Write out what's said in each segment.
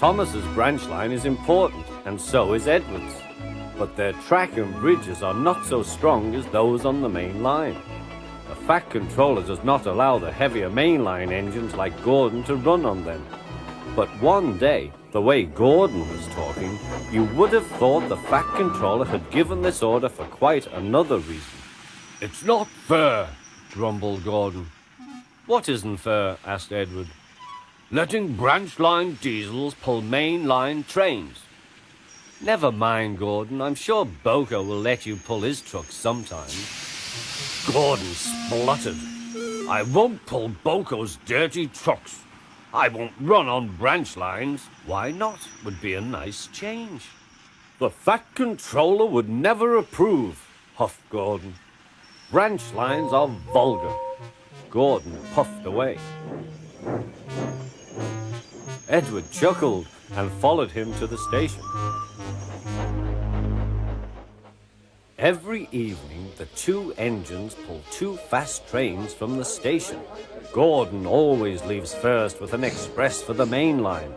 Thomas's branch line is important, and so is Edward's. But their track and bridges are not so strong as those on the main line. The Fat Controller does not allow the heavier mainline engines like Gordon to run on them. But one day, the way Gordon was talking, you would have thought the Fat Controller had given this order for quite another reason. "It's not fair," grumbled Gordon. "What isn't fair?" asked Edward. "Letting branch line diesels pull main line trains." "Never mind, Gordon. I'm sure Boko will let you pull his truck sometime." Gordon spluttered. "I won't pull Boko's dirty trucks. I won't run on branch lines." "Why not? Would be a nice change." "The Fat Controller would never approve," huffed Gordon. "Branch lines are vulgar." Gordon puffed away. Edward chuckled and followed him to the station. Every evening, the two engines pull two fast trains from the station. Gordon always leaves first with an express for the main line.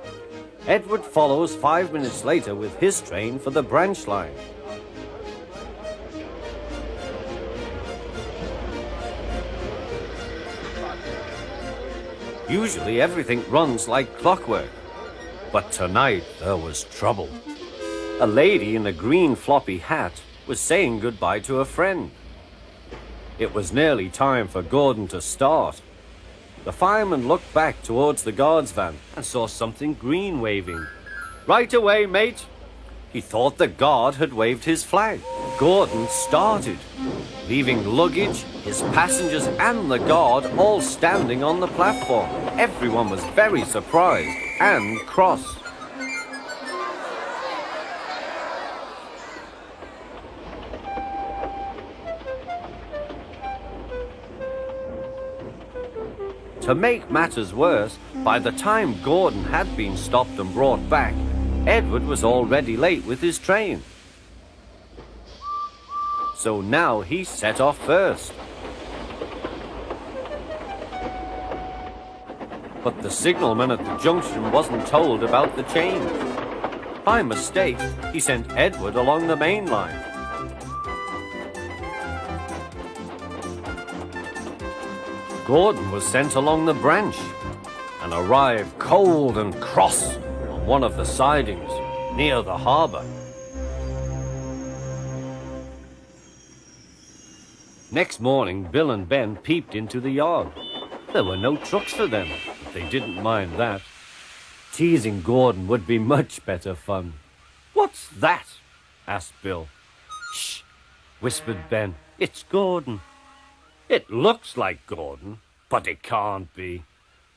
Edward follows 5 minutes later with his train for the branch line. Usually everything runs like clockwork, but tonight there was trouble. A lady in a green floppy hat was saying goodbye to a friend. It was nearly time for Gordon to start. The fireman looked back towards the guard's van and saw something green waving. "Right away, mate." He thought the guard had waved his flag. Gordon started, leaving luggage, his passengers and the guard all standing on the platform. Everyone was very surprised and cross. To make matters worse, by the time Gordon had been stopped and brought back, Edward was already late with his train. So now he set off first. But the signalman at the junction wasn't told about the change. By mistake, he sent Edward along the main line. Gordon was sent along the branch and arrived cold and cross on one of the sidings near the harbour. Next morning, Bill and Ben peeped into the yard. There were no trucks for them, but they didn't mind that. Teasing Gordon would be much better fun. "What's that?" asked Bill. "Shh," whispered Ben. "It's Gordon." "It looks like Gordon, but it can't be.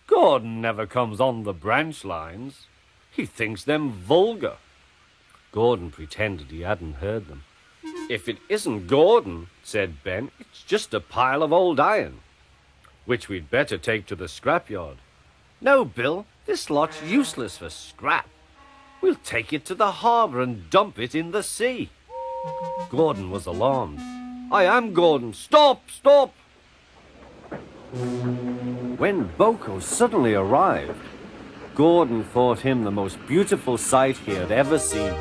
Gordon never comes on the branch lines. He thinks them vulgar." Gordon pretended he hadn't heard them. "If it isn't Gordon," said Ben, "it's just a pile of old iron, which we'd better take to the scrapyard." "No, Bill, this lot's useless for scrap. We'll take it to the harbour and dump it in the sea." Gordon was alarmed. "I am Gordon. Stop, stop!" When Boko suddenly arrived, Gordon thought him the most beautiful sight he had ever seen.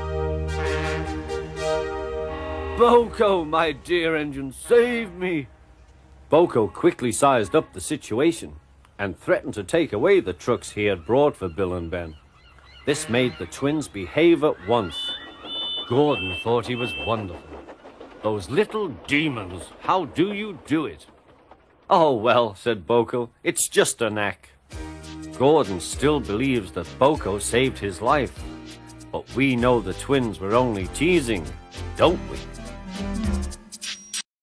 "Boko, my dear engine, save me!" Boko quickly sized up the situation and threatened to take away the trucks he had brought for Bill and Ben. This made the twins behave at once. Gordon thought he was wonderful. "Those little demons, how do you do it?" "Oh, well," said Boko, "it's just a knack." Gordon still believes that Boko saved his life, but we know the twins were only teasing, don't we?